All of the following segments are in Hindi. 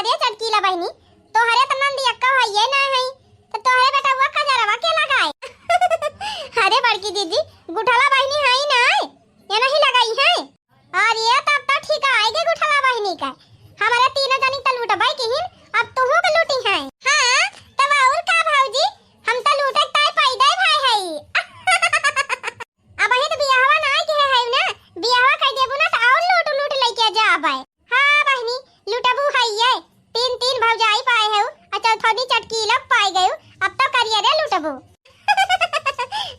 अरे चटकीला बहनी तोहरे त नंदी अक्का होइए ना है तो तोहरे बेटा वो खजरवा के लगाए। अरे बड़की दीदी गुठला बहनी है ना ये नहीं लगाई है। और ये तब तो ठीक आएगी गुठला बहनी का हमारे तीनों जनी त लूटबाई किहिन अब तुहू के लूटी है। हां तब और का भौजी हम त लूटे ताई पैदा भाई है। अब ही तो बियाहवा ना के है ना बियाहवा कह देबू ना त और लूट लेके जा आबे। हां बहनी लूटबू हइए तीन तीन भौजाई पाए है और चौथी चटकीला पाए गए अब तो करिए रे लूटबू।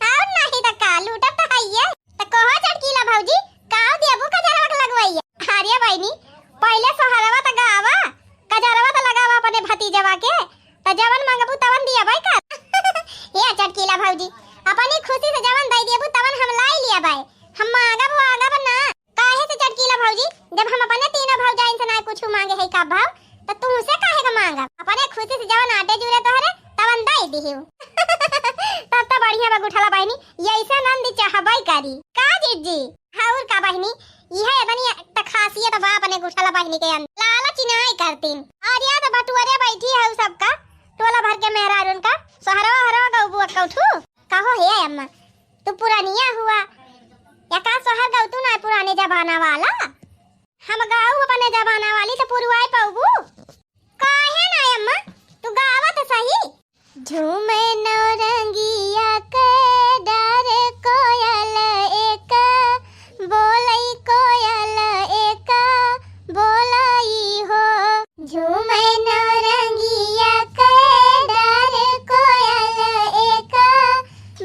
और नहीं त का लूटब त हइए त कहो चटकीला भौजी काओ देबू कजरवा लगवाइए। अरे बहनी पहले सहरवा त गावा कजरवा त लगावा अपने भतीजवा के त जवन मांगबू तवन दिया भाई का। ये चटकीला भौजी अपनी खुशी से जवन दई देबू तवन हम लाई लिया भाई हम आगा ना काहे से चटकीला भौजी जब हम अपने तीनों भौजाइन से ना कुछ मांगे है का भाव त तू से काहे का मांगा अपने खुशी से जवन आटे जुरे तोहरे तवन दई दिहिउ। तब त बढ़िया बा गुठला बहनी ऐसा नंदी चाहबई करी का जीजी। और का बहनी यह बनी त खासियत बा अपने गुठला बहनी के अंदर लालच नहीं करतीन। और या त बटुअरे बैठी है सबका टोला भर के मेहरारून का सहरवा का उबुआ कउठू कहो हे अम्मा तू पुरानिया हुआ या का सोहर गौ तू ना पुराने जमाना वाला हम गाऊ अपने जमाना वाली तो पुरवाई पाऊबू काहे ना अम्मा तू गावा तो सही। झूमे नौरंगिया के डर कोयल एक बोलई कोयल एक बोलई हो। झूमे नौरंगिया के डर कोयल एक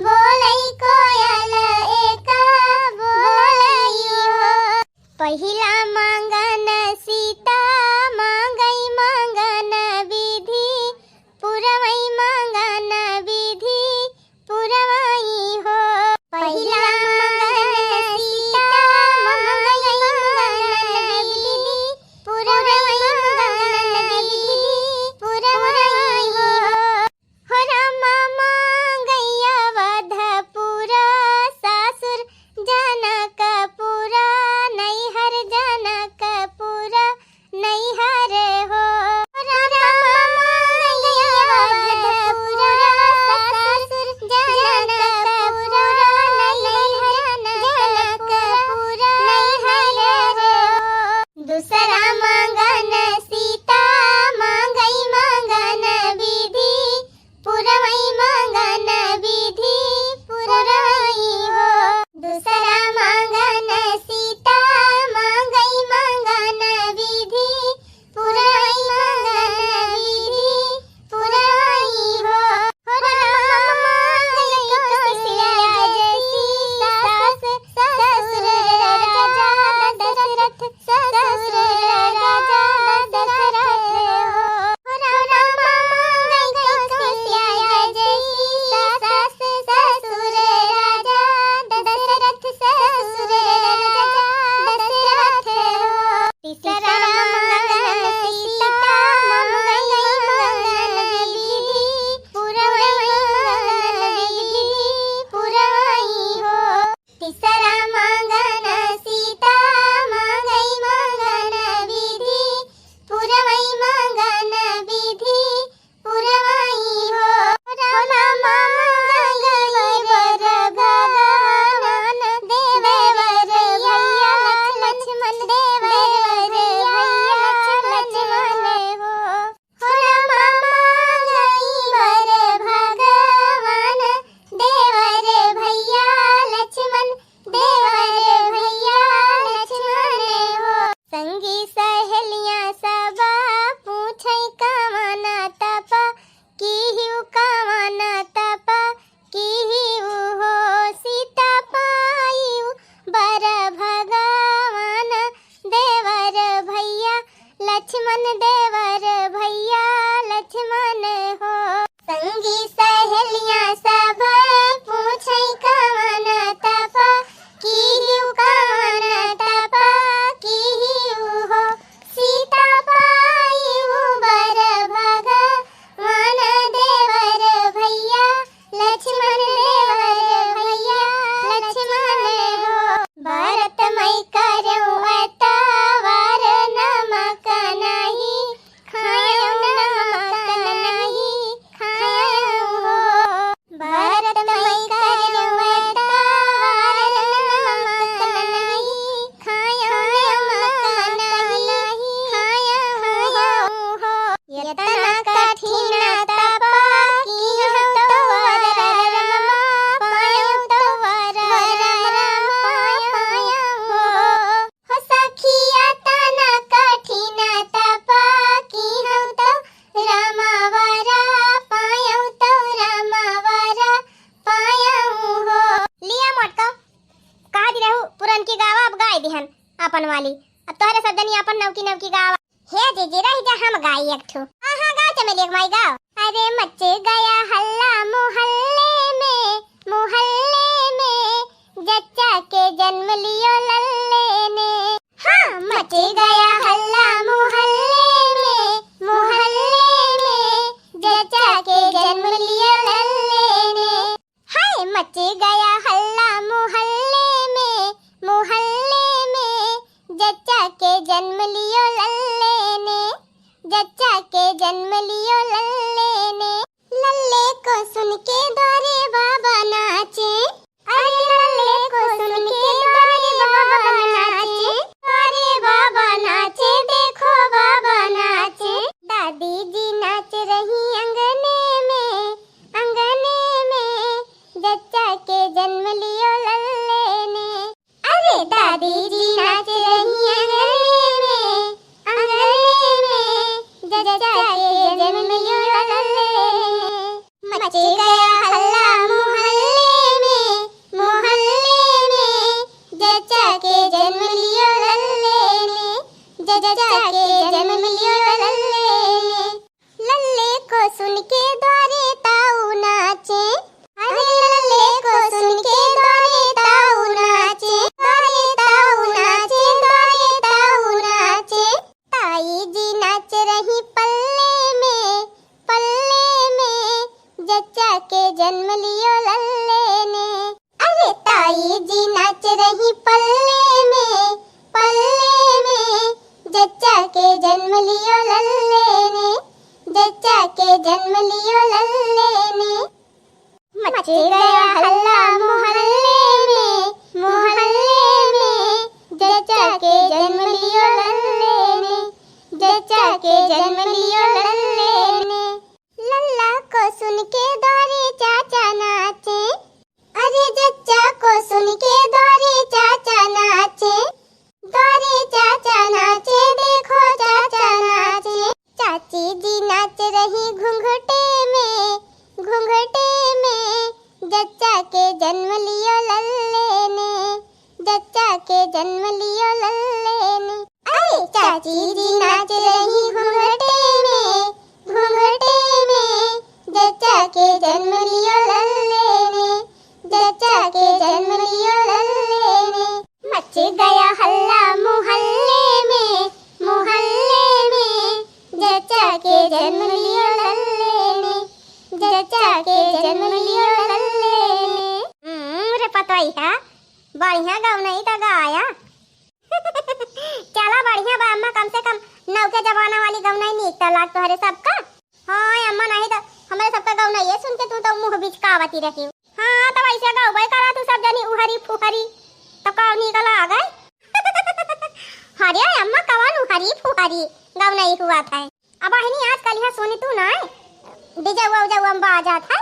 बोलई कोयल एक बोलई हो। पहिला मांगन सीता मांगई मांगन विधि पुरवई मांगन विधि पुरवई हो। पहिला मांगन सीता मांगई मांगन विधि पुरवई मांगन विधि पुरवई हो। हो रामा मांगई अवधपुरा सासुर जनकपुरा नैहर जनक वाली। अब तोहरे सब जनी अपन नवकी नवकी गाव। हे जीजी रही जा हम गाई एक ठो। हां गाओ चमेली एक माई गाओ। अरे मच गया हल्ला मोहल्ले में जच्चा के जन्म लियो लल्ले ने। हाँ मच गया हल्ला मोहल्ले में जच्चा के जन्म लियो लल्ले ने। हाय मच गया हल्ला मोहल्ले में जच्चा के जन्म लियो लल्ले ने। जच्चा के जन्म लियो लल्ले ने। लल्ले को सुन के द्वारे बाबा नाचे। अरे लल्ले को सुन के द्वारे बाबा नाचे। द्वारे बाबा नाचे देखो बाबा नाचे। दादी जी नाच रही अंगने में जच्चा के जन्म लियो लल्ले ने। अरे दादी जी नाच रही अंगने में जच्चा के जन्म लियो लल्ले ने। मच गया हल्ला मोहल्ले में जच्चा के जन्म लियो लल्ले ने। जच्चा के जन्म लियो लल्ले ने। लल्ले को सुन के द्वारे ताऊ नाचे। अरे लल्ले को सुन के द्वारे ताऊ नाचे। द्वारे ताऊ नाचे। द्वारे ताऊ नाचे। ताई जी नाच रही पल्ले में जच्चा के जन्म लियो लल्ले ने। अरे ताई जी नाच रही पल्ले में जच्चा के जन्म लियो लल्ले ने। जच्चा के जन्म लियो लल्ले ने। मच गया हल्ला मोहल्ले में जच्चा के जन्म लियो लल्ले ने। जच्चा के जन्म लियो लल्ले ने। लल्ला को सुन के द्वारे चाचा नाचे। अरे जच्चा को सुन के द्वारे चाचा नाचे। द्वारे चाचा नाचे देखो चाचा नाचे। चाची जी नाच रही घूंघटे में जच्चा के जन्म लियो लल्ले ने। जच्चा के जन्म लियो लल्ले ने। अरे चाची जी नाच रही घूंघटे में जच्चा के जन्म लियो लल्ले ने। जच्चा के जन्म लियो लल्ले ने। मच गया हल्ला मोहल्ले में जच्चा के जन्म लियो लल्ले ने। जच्चा के जन्म लियो लल्ले ने। रे पतोई है बढ़िया गाँव नहीं तो गाया। चला बढ़िया बा अम्मा, कम से कम नौ के जमाना वाली गाँव नहीं निकता लाग तो हरे सबका। हाँ अम्मा नहीं तो हमारे सबका गाँव नहीं है। सुन के तू तो मुँह बिचकावती रही। हाँ तो वैसे गाँव भाई करा तू सब जनी उहरी फुहरी तो कौन निकल आ गए। अरे अम्मा कौन उहरी फुहरी गाँव नहीं हुआ था। अब बहनी आजकल यहाँ सुनी तू ना डिजे वो बाजा था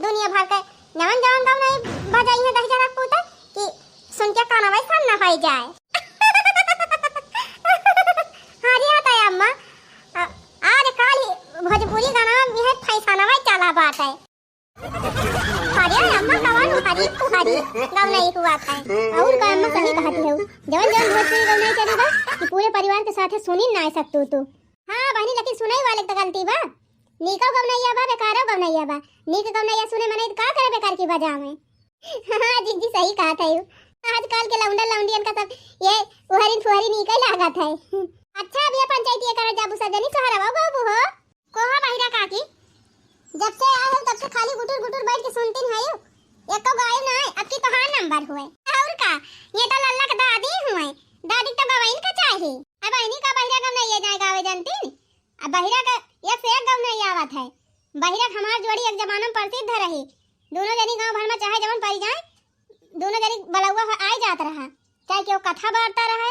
दुनिया भर के जवन गाँव नहीं बजाई है दही जरा पूता कि सुन के काना वैसा ना हो जाए। अरे आता है अम्मा आज काली भोजपुरी गाना यह फैसाना है चला बात है। अरे अम्मा कौन उहरी फुहरी गाँव नहीं हुआ था। और का अम्मा सही कहती है जवन भोजपुरी गाँव नहीं चलेगा कि पूरे परिवार के साथ सुनी ना सकतू तू। हाँ बहनी लेकिन सुनाई वाले तो गलती बा। नीका गवनैया बा बेकारो गवनैया बा। नीक गवनैया सुने मने का करे बेकार की बजा में। हां जी सही कहा था। आजकल के लौंडा लौंडियन का सब ये उहरिन फुहरी नीका लागत है। अच्छा अब ये पंचायती ये करे जाबू सजनी सोहरावा बाबू हो कोहा बहिरा काकी जब से आए हो तब से खाली गुटुर गुटुर बैठ के सुनती है। एक तो गाय ना अब की तो हां नंबर हुए और का ये तो लल्ला का दादी हुए। दादी तो गवाइन का चाहिए। अब इन्हीं का बहिरा का नहीं जाए गावे जानती। अब बहिरा का एक से एक गाँव नहीं आवत है। बहिरा हमार जोड़ी एक जमाना में प्रसिद्ध रही। दोनों जनी गांव भर में चाहे जवन पड़ जाए दोनों जनी बलौआ आए जात रहा। चाहे केहू कथा बार्ता रहे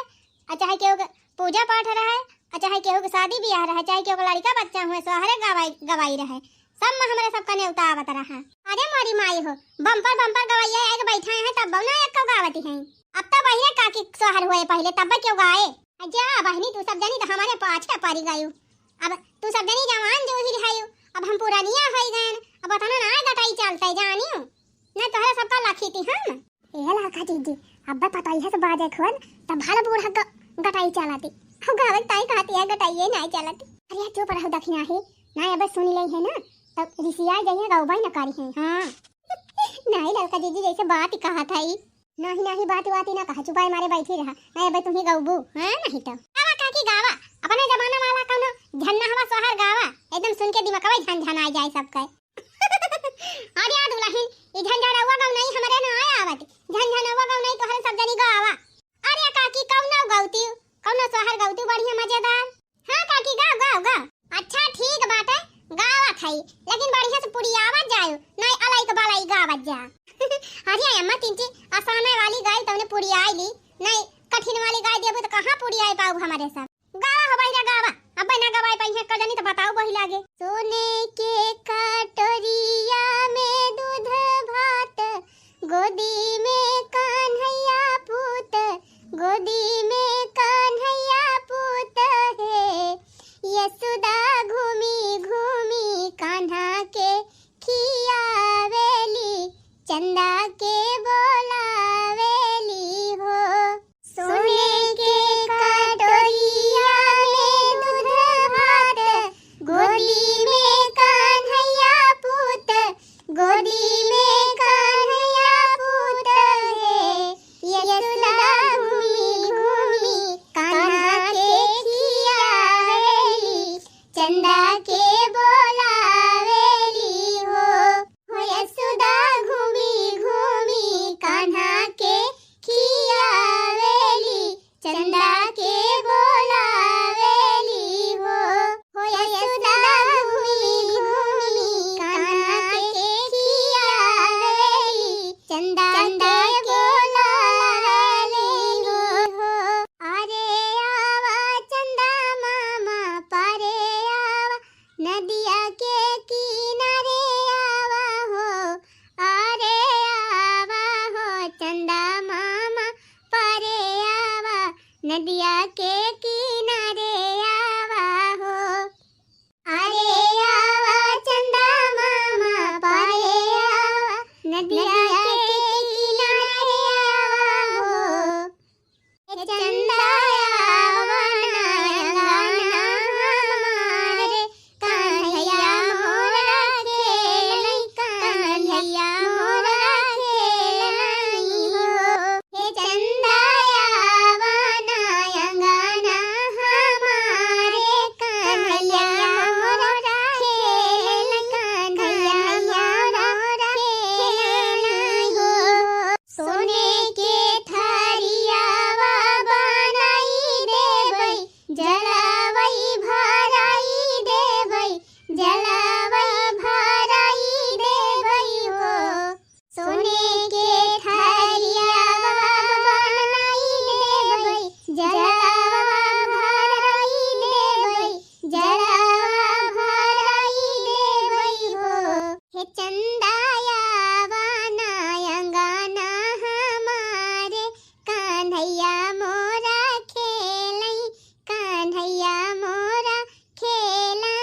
और चाहे केहू पूजा पाठ रहे और चाहे केहू शादी ब्याह रहे चाहे केहू लड़का बच्चा हुए सोहरे गवाई रहे सब में हमारे सबका न्योता आवत रहा। अरे मारी माई हो बम्पर गवैया एक बैठा है तब ना एक गावती है। अब तो बहिरा काकी सोहर हुए पहले तब क्यों गाए। जा बहनी तू सब जानी तो हमारे पाछा पारी गायू। अब तू सब जानी जवान जो ही रहायू अब हम पुरानिया हो गए। अब बताना ना गटाई चलता है जानियो ना तोहरा सबका लाखी थी हम। ए लाखा दीदी अब पता है से बाजे खोन तब भालो बूढ़ा गटाई चलाती हो गावत ताई कहती है गटाइए नहीं चलाती। अरे चुप रहो दखिना है ना अब सुन ले है ना तब रिसिया जाइए गावबाई न करी है। हां नहीं लड़का दीदी जैसे बात ही कहा था ही नहीं नहीं बात ही ना कहा चुपाई मारे बैठी रहा नहीं अब तुम ही गावबू हां नहीं तो गावा काकी गावा अपने जमाना वाला कोनो झन्ना हवा सोहर गावा एकदम सुन के दिमाग में झन झन आ जाए सबका। अरे याद दुल्हन ई झंझारवा गाँव नहीं हमारे ना आया आवत झंझारवा गाँव नहीं तोहरे सब जनी गावा। अरे काकी कौन गावती कौन सोहर गावती बढ़िया मजेदार। हां काकी गाओ गाओ गाओ अच्छा ठीक बात है गावा खाई लेकिन बढ़िया से पूरी आवाज जायो नहीं अलाई के बालाई गावत जा। अरे अम्मा तिंची आसाने वाली गाय तवने पूरी आई ली नहीं कठिन वाली गाय देबो तो कहां पूरी आई पाऊ हमारे साथ। गावा हो भैया गावा अब ना गवाई पई है कजनी तो बताओ बही लागे। सोने के कटोरिया में दूध भात गोदी में कान्हैया पूत गोदी में कान्हैया पूत है यशोदा घूमी घूमी कान्हा के खियावेली चंदा के बोलावेली हो। सोने के कटोरिया में दूध भात गोदी में कान्हैया पूत गोदी में कान्हैया पूत है यशोदा घूमी घूमी कान्हा के खियावेली चंदा के बोलावेली हो यशोदा घूमी घूमी कान्हा के खियावेली चंदा के बोलावेली हो यशोदा घूमी घूमी कान्हा के खियावेली चंदा के बोलावेली हो। अरे आवा चंदा मामा पारे आवा नदिया के किनारे आवा हो अरे आवा हो चंदा मामा पारे आवा नदिया के किनारे आवा हो। अरे आवा चंदा मामा पारे आवा नदिया के किनारे आवा हो चंदा आवा गाना हमारे कान्हैया मोरा खेलै कान्हैया मोरा खेलै हो हे चंदा आवा गाना हमारे कान्हैया मोरा खेलै कान्हैया मोरा खेलै हो। सोने के थारियावा बनाई देबै जलावै भराई देबै जलावै भराई देबै हो। सोने के थारियावा बनाई देबै जलावा भराई देबै जलावा भराई देबै हो हे चंदायावा गाना हमारे कान्हैया मोरा खेलै कान्हैया मोरा खेलै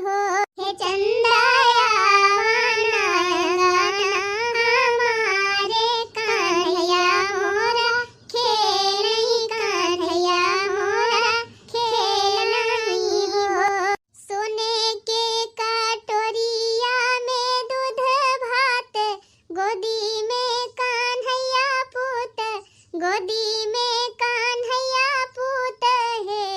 हो हे चंदायावा गाना हमारे कान्हैया मोरा खेलै कान्हैया मोरा खेलै हो। सोने के कटोरिया में दूध भात गोदी में कान्हैया पूत गोदी में कान्हैया पूत है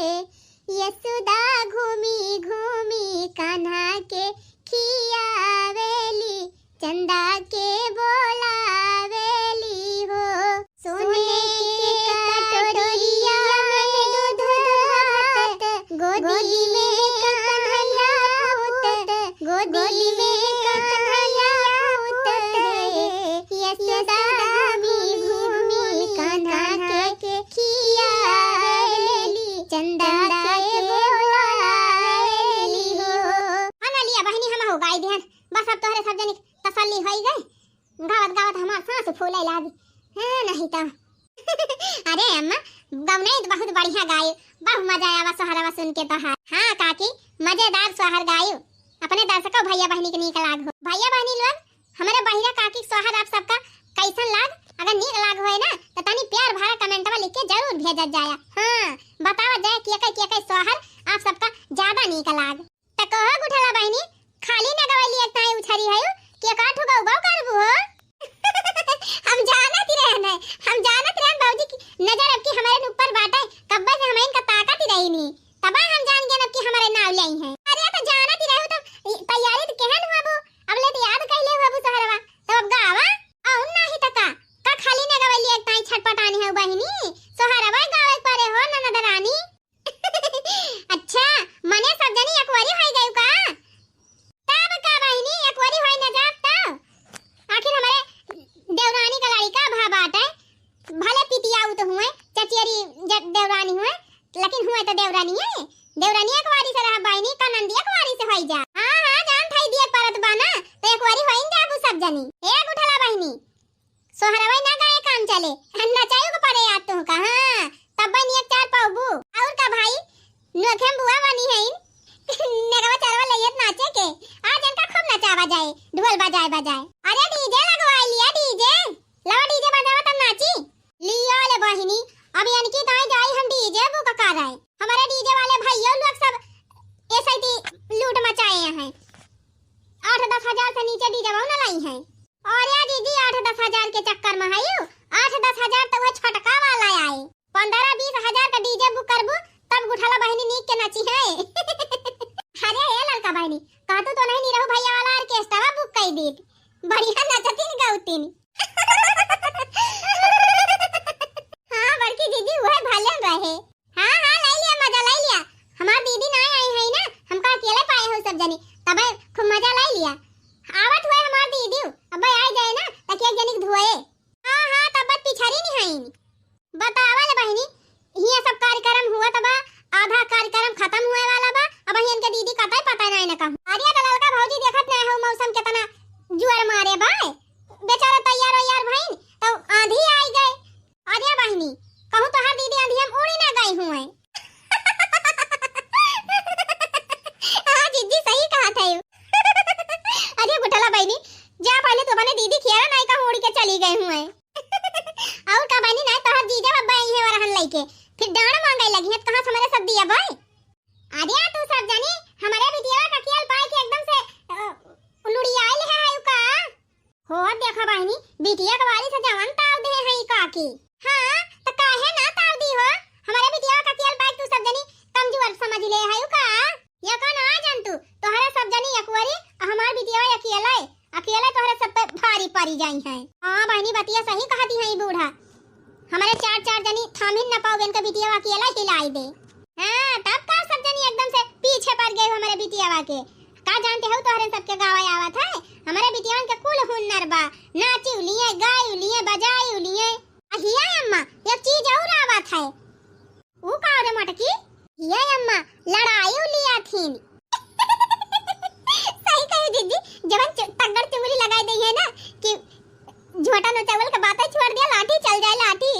यशोदा घूमी घूमी कान्हा के खियावेली चंदा के बोलावेली हो। सोने के कटोरिया में दूध भात गोदी में कान्हैया पूत गोदी में कान्हैया पूत है यशोदा घूमी घूमी कान्हा के खियावेली चंदा के बोलावेली हो। अनलिया बहनी हम हो गाय ध्यान बस अब तोहरे सब जनी तसल्ली होई गई गावत गावत हमार सांस फूले लागी है नहीं तो। अरे अम्मा गवने तो बहुत बढ़िया गायो बहुत मजा आया सोहरवा सुन के तोहार। हां काकी मजेदार सोहर गायो अपने दर्शकों भैया बहनी के निक लाग हो। भैया बहनी लोग हमारे बहिरा काकी सोहर आप सबका कैसन लाग? अगर नीक लाग होए ना तो तनी प्यार भरा कमेंटवा लिख के जरूर भेजत जाया। हां बतावा जाए के सोहर आप सबका ज्यादा नीक लाग। त कहो गुठला बहनी खाली न गवली एक ताई उछरी है के का ठुका उगाव करबू हो। हम जानत रहन बाबूजी की नजर अब की हमारे ऊपर बाटे कब्बे से हमें का ताकत ही रही नहीं तबा हम जान गए अब की हमारे नाव लाई है। अरे तो जानत ही रहू तो तैयारी तो केहन हुआबू अब ले तो याद कैले हुआबू सोहरवा तो अब गावा औ नाही तका का खाली न गवली एक ताई छटपटानी है बहिनी सोहरवा गावे पारे हो ननद रानी। अच्छा मने सब जनी एकवारी होई गई का तब का बहिनी एकवारी होई न जात तो आखिर हमारे देवरानी का लड़का भा बाटे भले पितियाऊ तो हुए चचेरी देवरानी हुए लेकिन हुए तो देवरानी है। देवरानी एकवारी से रहा बहिनी का नंदी एकवारी से होई जा। हां जान थाई दिए परत बाना तो एकवारी होई जाबू सब जनी। ए गुठला बहिनी सोहरवा ना गाए काम चले नचायो को पड़े याद तो का। हां तब बनी एक चार पाऊबू और का भाई नोखेम बुआ बनी है नेगवा चारवा लयत नाचे के आज इनका खूब नचावा जाए ढोल बजाए। अरे डीजे लगवा लिया डीजे लाओ डीजे बजावा तब नाची लिया ले बहिनी। अब इनकी दाई जाई हम डीजे बुक कर रहे हमारे डीजे वाले भाइयों लोग सब ऐसे ही लूट मचाए हैं 8-10 हजार से नीचे डीजे वाला लाई है। और या दीदी 8-10 हजार के चक्कर में आयु 8-10 हजार तो वो छटका वाला आए 15-20 हजार का डीजे बुक करबू तब गुठला बहिनी नीक के नची है। अरे हे लड़का बहिनी कहतू तो नहीं रहू भैया वाला ऑर्केस्ट्रा बुक कर दी बढ़िया नचतीन गाउतीन। हां बड़की दीदी वह भले रहे। हां ले लिया मजा ले लिया हमार दीदी ना आई है ना हमका अकेले पाए हो सब जनी तब खूब मजा ले लिया आवत हुए हमार दीदी अब आ जाए ना तक एक जनी धुए। हां तब पिछड़ी नहीं है बतावा ले बहिनी ये सब कार्यक्रम हुआ तब आधा कार्यक्रम खत्म हुए वाला बा अब इनके दीदी का पता नहीं न कहूं। अरे दलाल का भौजी देखत नहीं हो मौसम कितना जुआर मारे बा बेचारा तैयार भईन तो आंधी आई गए। अरे बहिनी कहूं तो हर दीदी आंधी हम उड़ी ना गई हुए। हां दीदी सही कहा था। अरे गुठला बहिनी जा पहले तो बने दीदी खियारा नहीं का उड़ के चली गई हुए। और का बहिनी नहीं तो हर जीजा बब्बा आई है वरहन लइके फिर डांड मांगे लगी है कहां से हमारे सब दिया भाई। अरे तू सब जानी हमारे बिटिया का खेल पाए के एकदम से लुड़ी आइल है का हो देखा बहिनी बिटिया का वाली से जवान ताव दे है का की। हां तो काहे ना ताव दी हो हमारे बिटिया का खेल पाए तू सब जानी कमजोर समझ ले है का या का ना जान तू तोहरा सब जानी एकवारी हमार बिटिया अकेला तोहरा सब पे भारी पड़ी जाई है। हां बहिनी बतिया सही कहती है बूढ़ा हमारे चार जनी थामिन न पाओ इनका बिटिया अकेला हिलाई दे। हां तब का सब जनी एकदम से पीछे पड़ गए हमारे बिटिया के का जानते हो तोहरे सबके गावा आवत है हमारे बिटिया के कुल हुनर बा नाची लिए गाई लिए बजाई लिए। अहिया अम्मा एक चीज और आवत है वो का रे मटकी ये अम्मा लड़ाई लिया थी। सही कही दीदी जवन तगड़ चुगली लगाई दी है ना कि झोटा नो चावल का बातें छोड़ दिया लाठी चल जाए लाठी।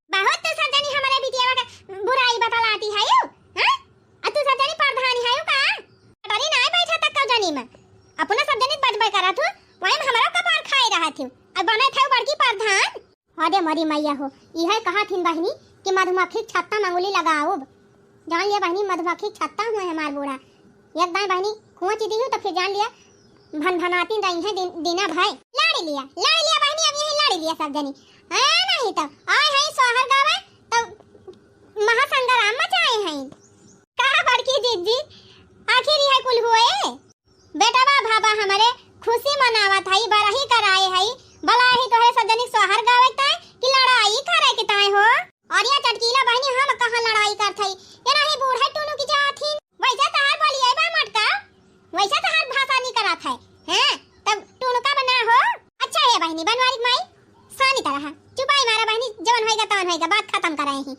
बहुत तो सब जनी हमारे बिटिया का बुराई बतलाती है यू। हां तू सब जनी प्रधानी है यू का अटरी नहीं बैठा तक का जनी में अपना सब जनी बजबय करा थू वही में हमारा कपार खाए रहा थी और बने थे बड़की प्रधान। अरे मरी मैया हो यह कहा थी बहिनी कि मधुमक्खी छत्ता मंगुली लगाओ जान लिया बहिनी मधुमक्खी छत्ता हुए हमार बूढ़ा एक दाई बहिनी खोच दी हूं तो फिर जान लिया भनभनाती रही है दीना भाई लाड़ी लिया बहिनी अब यही लाड़ी लिया सब जनी नहीं तो आए है सोहर गावे तो महासंग्राम मचाए हैं कहा बड़की दीदी आखिर यह कुल हुए बेटा भाबा हमारे खुशी मनावा था बरही कराए है भला ही तोहरे सब जनी सोहर गावे ताए कि लड़ाई करे के ताए हो। और ये चटकीला बहनी हम कहां लड़ाई करत हई ये नहीं बूढ़े टुनु की जाथी वैसा तहार बोलिए बा मटका वैसा तहार भाषा नहीं करत है। हैं तब टुनु का बना हो अच्छा है बहनी बनवारी माई सानी तरह चुपाई मारा बहनी जवन होएगा तवन होएगा बात खत्म कराए ही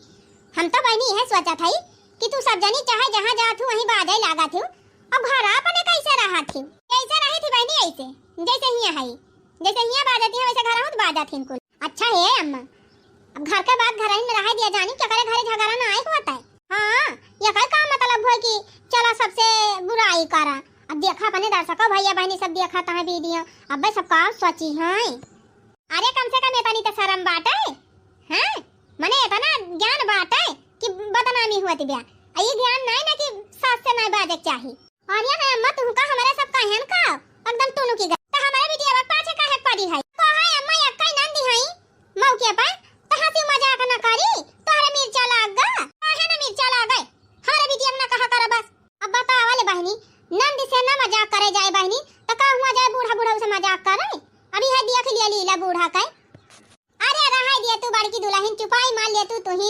हम तो बहनी यह सोचा थई कि तू सब जनी चाहे जहां जाथू वहीं बाजे लागा थू अब घर अपने कैसे रहा थी कैसे रही थी बहनी ऐसे जैसे हिया है जैसे हिया बाजती है वैसे घर हूं बाजा थी कुल। अच्छा है अम्मा अब घर के बाद घर ही में रह दिया जानी क्या करे घरे झगड़ा ना आए होता है। हां ये का मतलब है कि चला सबसे बुराई करा अब देखा अपने दर्शकों भैया बहनी सब देखा ता वीडियो अब सब का सोची है अरे कम से कम इतनी तो शर्म बात है, हैं? मने इतना ज्ञान बात है कि बदनामी हुआ तिबिया। ये ज्ञान नहीं ना कि सास से नहीं बाजे चाहिए। और ये है अम्मा तुम का हमारे सब का हेन का एकदम टुनु की गा। तो हमारे बिटिया बक पाछे का है पड़ी है। को है अम्मा यक्का नंदी है मौके पर तो हंसी मजाक न करी तोरे मिर्चा लाग गा। है ना मिर्चा लाग गए हमारे बिटिया ने कहा कर बस। अब बता वाले बहनी नंदी से ना मजाक करे जाए बहनी तो का हुआ जाए बूढ़ा बूढ़ा से मजाक करे। अभी है देख लिया लीला बूढ़ा का। अरे रहा दिया तू बड़की दुल्हन चुपाई मार लिया तू ही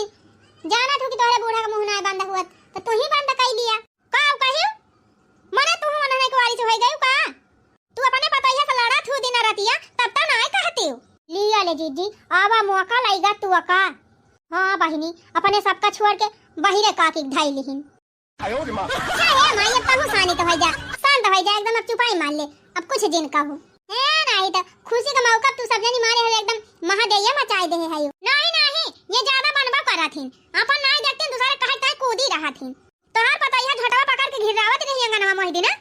जाना तू कि तोरे बूढ़ा का मुंह ना बंद हुआ तो तू ही बंद कर लिया का कहियो मने तू मनने के वाली से हो गई का तू अपने बताइया से लड़ा थू दिन रातिया तब त नहीं कहती लिया ले जीजी आवा मौका लाएगा तू का। हां बहिनी अपने सबका छोड़ के बहिरे काकी ढाई लिहिन आयो रे मां है मां ये तहु सानी तो हो जा शांत हो जा एकदम अब चुपाई मान ले अब कुछ दिन का हो है नहीं तो खुशी का मौका तू सब जनी मारे हो एकदम महादेया मचाई दे है नहीं नहीं ये ज्यादा बनबा करा थीन अपन नहीं देखते दूसरे कहे कहे कूदी रहा थीन तोहार पता है झटवा पकड़ के घिरावत रही अंगनवा मोहिदी ना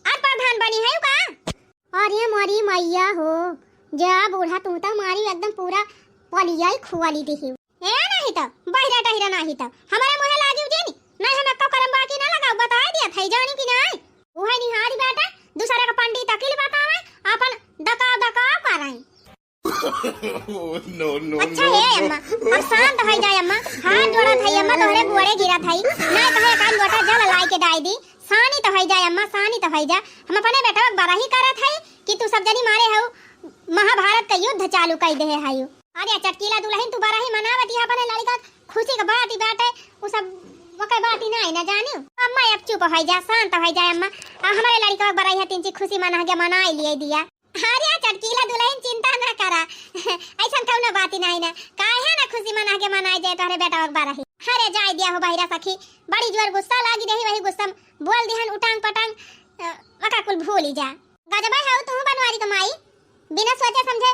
आज प्रधान बनी है का। और ये मरी मैया हो जा बूढ़ा तू तो मारी एकदम पूरा पलियाई खुवाली दी है नहीं तो बहिरा टहिरा नहीं तो हमारे मुंह लागी उजेनी नहीं हम अक्का करम बाकी ना लगाओ बता दिया थई जानी कि नहीं वो है निहारी बेटा दूसरे का पंडित अकेले बतावे अपन दकाव दकाव कराई नो नो अच्छा है अम्मा अब शांत हो जाए अम्मा हाथ जोड़ा थई अम्मा तोहरे बुआरे गिरा थई ना कहे कान लोटा जल लाई के डाई दी सानी तो हो जाए अम्मा सानी तो हो जा हम अपने बेटा बड़ा ही करत है कि तू सब जनी मारे हो महाभारत का युद्ध चालू कर दे है आयु। अरे चटकीला दुल्हन तू बड़ा ही मनावती है अपने लड़का खुशी का बात ही बात है वो सब वके बात ही नहीं ना जानियो अम्मा अब चुप हो जा शांत हो जाए अम्मा हमारे लड़का बड़ा ही तीन खुशी मना के मना लिए दिया। अरे चटकीला दुल्हन चिंता ना करा ऐसा कौनो बात ही नहीं ना काहे ना खुशी मना के मनाई जाए तोरे बेटा बड़ा ही अरे जाय दिया हो बहिरा सखी बड़ी जोर गुस्सा लागी रही वही गुस्सा बोल दिहन उटांग पटांग वका कुल भूल ही जा गजबा है तू बनवारी कमाई बिना सोचे समझे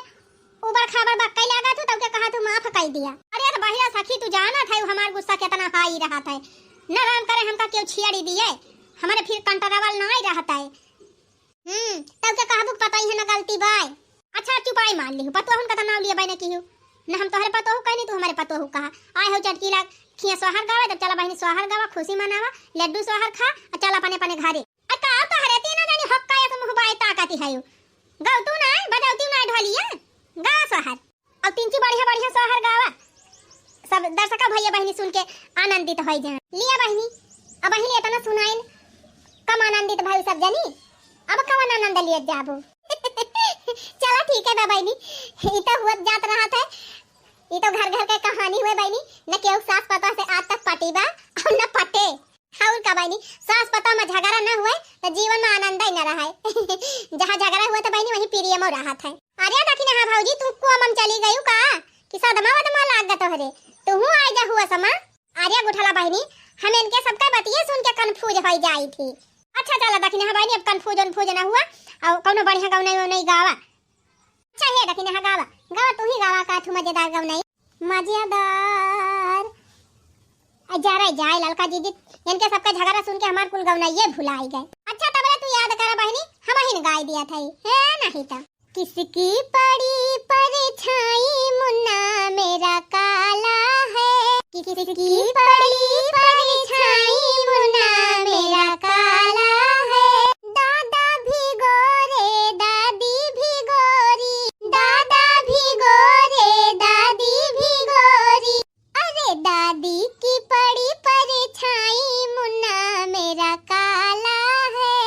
ऊपर खबर बक्कई लगा तू तब के कहा तू माफ कर दिया। अरे तो बहिरा सखी तू जाना था हमार गुस्सा कितना हाई रहा था न राम करे हमका क्यों छियाड़ी दिए हमारे फिर कंट्रोल नहीं रहता है तब के कहा पता ही है ना गलती बाय अच्छा चुपाई मान ली पतो हम कथा नाम लिया बाय ने कियो न हम तोहरे पतो हो कहनी तू हमारे पतो हो कहा आए हो चटकीला खिया सोहर गावा तब चला बहनी सोहर गावा खुशी मनावा लड्डू सोहर खा और चला अपने अपने घरे आ का तोहरे तीनों जनी हक्का या मुंह बाय ताकती है गाव तू ना बजावती ना ढोलिया गा सोहर और तीन ची बढ़िया बढ़िया सोहर गावा सब दर्शक भैया बहनी सुन के आनंदित हो जाए लिया बहनी अब बहनी इतना सुनाइन कम आनंदित भाई सब जनी अब कवन आनंद लिए जाबो चला ठीक है बहनी ई तो हुआ जात रहा था ये तो घर घर के कहानी हुए बहनी न केहू सास पता से आज तक पटी बा और न पटे और का बहनी सास पता में झगड़ा न हुए तो जीवन में आनंद ही न रहा जहाँ झगड़ा हुआ तो बहनी वहीं प्रिय में रहा था। अरे दखिन हां भौजी तू को मम चली गयू का कि सदमा वदमा लाग ग तोहरे तू आ जा हुआ समा। अरे गुठला बहनी हम इनके सबका बतिये सुन के कंफ्यूज हो जाई थी। अच्छा चला दखिन हां बहनी अब कंफ्यूजन ना हुआ और कोनो बढ़िया गाँव नहीं गावा अच्छा है दखिन हां गावा गावा तू ही गावा का तू मजेदार गाँव नहीं मजेदार जा रहा जाए ललका दीदी इनके सबका झगड़ा सुन के हमार कुल गवना ये भुलाई गए। अच्छा तब तू याद करा बहनी हम ही गाय दिया था है नहीं तो किसकी पड़ी परछाई मुन्ना मेरा काला है किसकी पड़ी परछाई मुन्ना मेरा काला है दादा भी गोरे दादी भी गोरी दादा भी गोरे दादी भी गोरी अरे दादी की पड़ी परछाई मुन्ना मेरा काला है।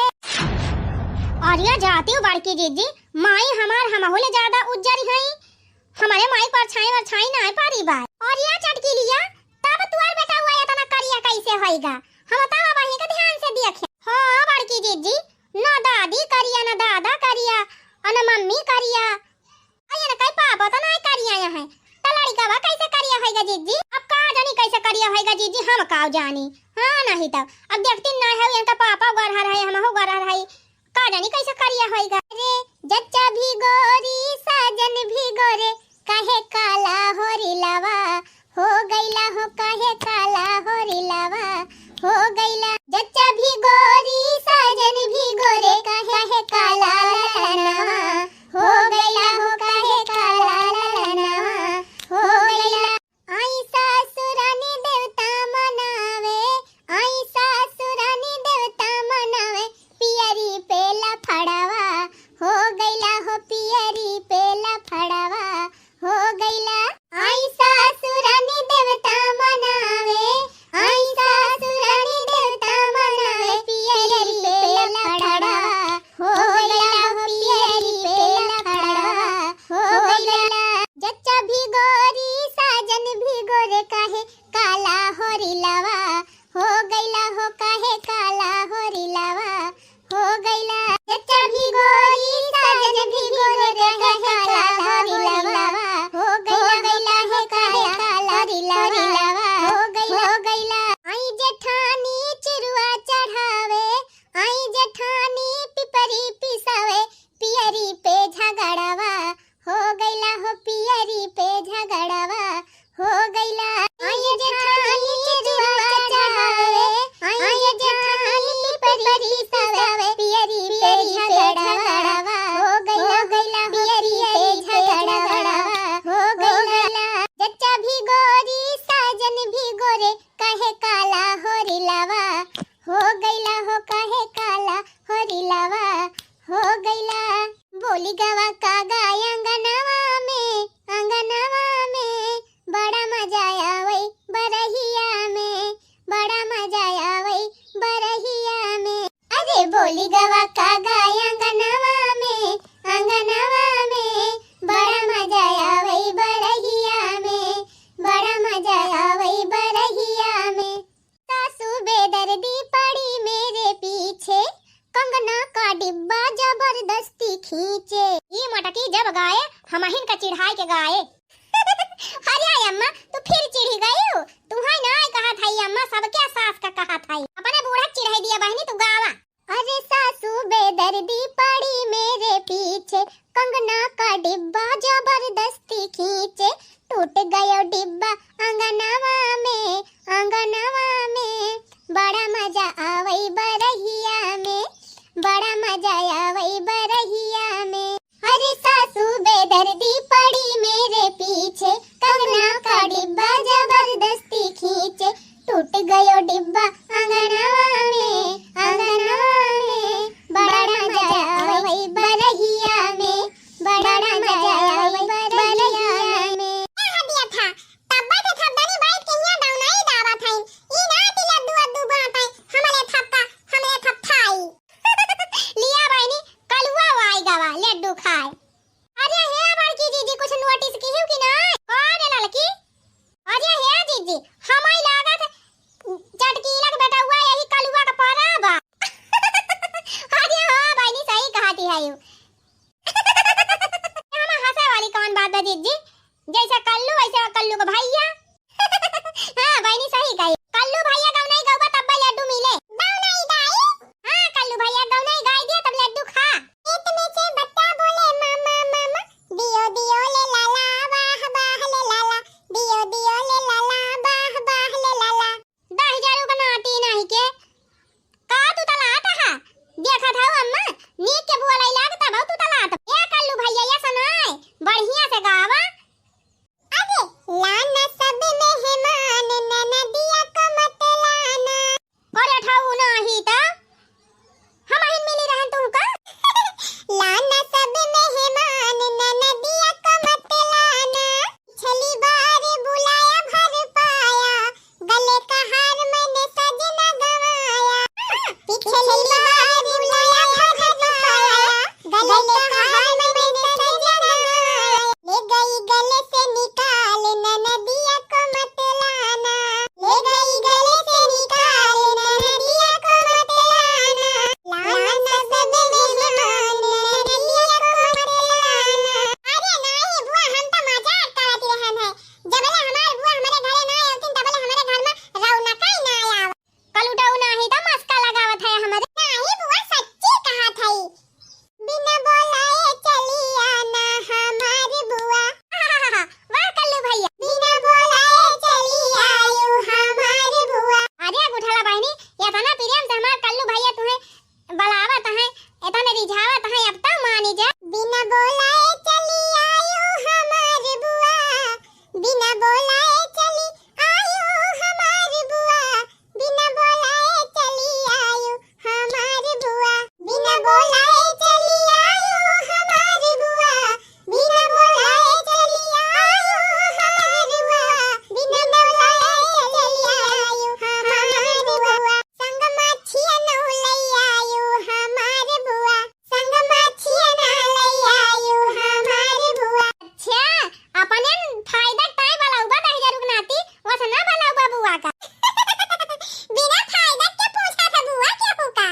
और ये जाती हूँ बड़की जीजी माई हमार हमहुले ज्यादा उज्जरी है हमारे माई परछाई ना पारी बात और ये चटकी लिया तब तुआर बेटा हुआ इतना करिया कैसे होएगा हम तब वही का ध्यान से देखे। हां बड़की जीजी ना दादी करिया ना दादा करिया और ना मम्मी करिया अये ना कई पापा तो नहीं करिया है त लड़का बा कैसे करिया होएगा जीजी अब का जानी कैसे करिया होएगा जीजी हम का जानी। हां नहीं तो अब देखती ना है इनका पापा गरहर है हम हो गरहर है का जानी कैसे करिया होएगा। रे जच्चा भी गोरी साजन भी गोरे काहे काला होरी लावा हो गईला हो काहे काला होरी लावा हो गईला जच्चा भी गोरी साजन भी गोरे काहे काला लावा हो गईला हो काहे काला हमहिन का चिढ़ाई के गाए। अरे अम्मा तू फिर चिढ़ी गई हो, तू है ना कहा था अम्मा सबके सास का कहा था, अपने बूढ़ा चिढ़ाई दिया बहनी तू गावा। अरे सासू बेदर्दी पड़ी मेरे पीछे, कंगना का डिब्बा जबरदस्ती खींचे, टूट गयो डिब्बा अंगनवा में, अंगनवा में बड़ा मजा आवई बरहिया में, बड़ा मजा आवई बरहिया में। अरे सासू बेदर्दी पड़ी मेरे पीछे, कंगना का डिब्बा जबरदस्ती खींचे, टूट गयो डिब्बा अंगनवा में, अंगनवा में बड़ा मजा आवई बरहिया में, बड़ा मजा आवई बरहिया में। क्या दिया था तब्बा के थब्बानी बैठ के यहां डाउनाई दावा था, ई ना तिला दुआ दुबा था हमले थप्पा, हमले थप्पाई। लिया बहनी कलुआ वाई गावा लड्डू खाए। अरे हे बड़की जीजी कुछ नोटिस की हो कि नहीं? कौन है लड़की? अरे हे जीजी हमाई लागत चटकी लग बेटा हुआ यही कलुआ का पराबा। अरे हां बहनी सही कहती है यू। हम हंसे वाली कौन बात है जीजी? जैसा कल्लू वैसा कल्लू का भैया। हां बहनी सही कही, कल्लू भैया गाँव नहीं गौबा तब लड्डू मिले। गाँव नहीं गाई? हां कल्लू भैया गाँव नहीं गाई दिया तब लड्डू खा। पेट में से बच्चा बोले मामा मामा, दियो दियो ले लाला वाह वाह ले लाला, दियो दियो ले लाला वाह वाह ले लाला। 10,000 बनाती नहीं के का तू तलात है? देखा था अम्मा नीक के बुआ लाई लागता बहु तू तलात। ए कल्लू भैया ये सुनाए बढ़िया से गावा। अरे लाना सब मेहमान ननदिया को मत लाना। अरे ठाऊ नहीं तो हम ही मिली रहन तू का। लाना सब मेहमान ननदिया को मत लाना, पिछली बार बुलाया भर पाया, गले का हार मैंने सजना गवाया। पिछली बार बुलाया भर पाया, गले का हार मैंने सजना गवाया। ले गई गले से निकाल ननदिया को मत लाना, ले गई गले से निकाल ननदिया को मत लाना। लाना सब मेहमान ननदिया को मत लाना। अरे नहीं बुआ हम तो मजाक करत रहन है, जबले हमार बुआ हमारे घरे ना आवतिन तबले हमारे घर में रौनक ही ना आव। कलुटाऊ नहीं तो मस्का लगावत है हमारे। नहीं बुआ सच्ची कहा था, बिना बोलाए चली आना हमारी बुआ। वाह कल्लू भैया बिना बोलाए चली आयु हमारी बुआ। अरे गुठाला बहनी ये तो ना प्रेम से हमार कल्लू भैया तुम्हें बलावत है, इतने रिझावत है, अब तो मानी जा। बिना बोलाए चली आयु हमारी बुआ, बिना बोलाए चली आयु हमारी बुआ, बिना बोलाए चली आयु हमारी बुआ, बिना बोलाए चली आयु हमारी बुआ, बिना बोलाए चली आयु हमारी बुआ, बिना बोलाए चली आयु हमारी बुआ। संग माछिया न लई आयु हमारी बुआ, संग माछिया न लई आयु हमारी बुआ। अच्छा अपने फायदा टाई वाला उबा 10,000 रुपनाती वसना वाला उबा बुआ का। बिना फायदा के पूछा था बुआ क्या होगा,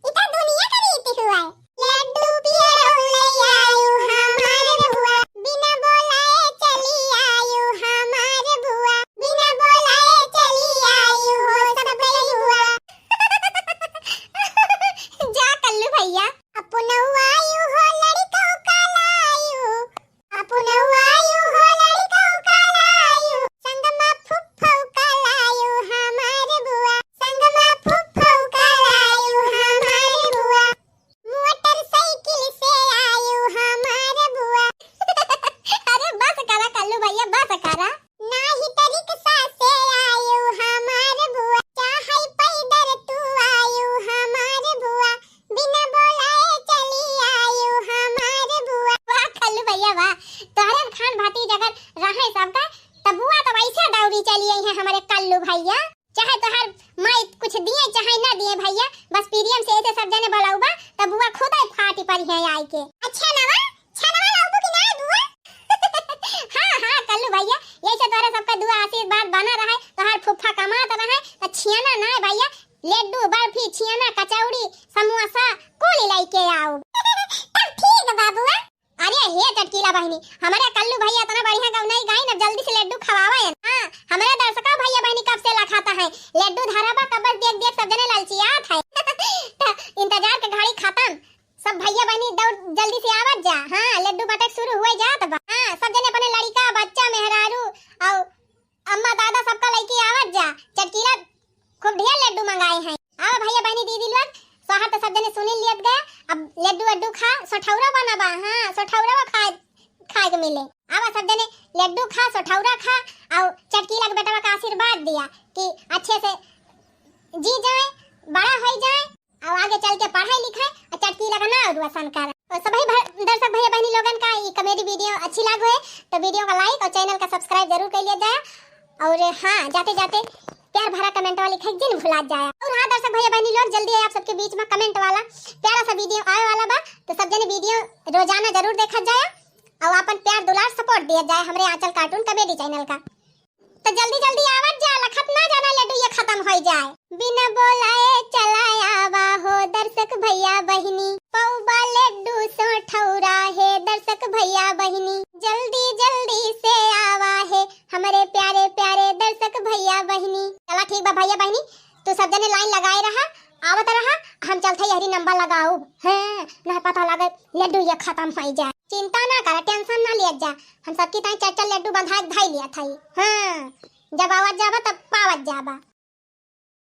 इतना दुनिया का रीति हुआ है। लड्डू पियो लई आयु हमारे बुआ, बिना बोलाए चली आयु हमारे बुआ, बिना बोलाए चली आयु हो सब हुआ। जा कल्लू भैया अपना आयु हो लड़का का लायु, अपना आयु हो लड़का का लायु, संग में फुफ्फू का लायु हमारे बुआ, संग में फुफ्फू का लायु हमारे बुआ, मोटरसाइकिल से आयु हमारे बुआ। अरे बस करा कल्लू भैया बस करा, नाही रिक्शा से आयु हमारे बुआ, चाहे पैदल तू आयु हमारे बुआ, बिना बोलाए चली आयु हमारे बुआ। वाह कल्लू भैया वाह, तोहरे खान भाती जगह रहे सबका तब बुआ तो वैसे दौड़ी चली आई है हमारे कल्लू भैया। चाहे तोहर माई कुछ दिए चाहे ना दिए भैया, बस प्रियम से ऐसे सब जने बोलाऊबा तब बुआ खुद ही फाटी पड़ी है आई के। अच्छा नवा लाऊबू कि ना बुआ? हां हां कल्लू भैया ऐसे तोहरे सबका दुआ आशीर्वाद बना रहे, तोहर फुफ्फा कमात रहे तो छियाना ना भैया, लड्डू बर्फी छियाना कचौड़ी समोसा कोली लेके आओ। तब ठीक बाबूआ अरे हे चटकीला बहनी, हमारे कल्लू भैया इतना बढ़िया गौनाई गाई ना, जल्दी से लड्डू खवावा है। हां हमारे दर्शकों भैया बहनी कब से लखाता है लड्डू धराबा, कबर देख देख सब जने लालचियात है। तो इंतजार के घड़ी खत्म, सब भैया बहनी दौड़ जल्दी से आवत जा। हां लड्डू बटक शुरू हुए जात बा। हां सब जने अपने लड़का बच्चा मेहरारू और अम्मा दादा सबका लेके आवत जा। चटकीला खूब ढेर लड्डू मंगाए हैं। आओ भैया बहनी दीदी लोग सोहर तो सब जने सुनील लियत गए। अब लड्डू अड्डू खा सोठौरा बनाबा। हां सोठौरा खाए के मिले। आवा सब जने लड्डू खा सोठौरा खा और चटकीला के बेटा का आशीर्वाद दिया कि अच्छे से जी जाए, बड़ा हो जाए और आगे चल के पढ़ाई लिखाई और चटकीला का नाम रोशन करे। और सभी दर्शक भैया बहनी लोगन का ये कॉमेडी वीडियो अच्छी लगे तो वीडियो का लाइक और चैनल का सब्सक्राइब जरूर कर लिया जाए। और हाँ जाते जाते प्यार भरा कमेंट वाली लिखे जिन भुला जाए। और हाँ दर्शक भैया बहनी लोग जल्दी आप सबके बीच में कमेंट वाला प्यारा सा वीडियो आए वाला बा, तो सब जने वीडियो रोजाना जरूर देखा जाए और अपन प्यार दुलार सपोर्ट दिया जाए हमारे आंचल कार्टून कॉमेडी चैनल का। तो जल्दी जल्दी आवाज जा, लखत ना जाना लड्डू ये खत्म हो जाए। बिना बोलाए चलाया आवा हो दर्शक भैया बहनी, पौबा लड्डू सोठौरा है दर्शक भैया बहनी, जल्दी जल्दी से आवा है हमारे प्यारे प्यारे दर्शक भैया बहनी। चला ठीक बा भैया बहनी, तू सब जने लाइन लगाए रहा, आवत रहा, हम चलते हरी नंबर लगाऊ। हां ना पता लगे लड्डू ये खत्म हो जाए। चिंता ना कर, टेंशन ना लिया जा, हम सबकी ताई चल लड्डू बंधा धाई लिया था। हां जब आवाज जाबा तब पावत जाबा।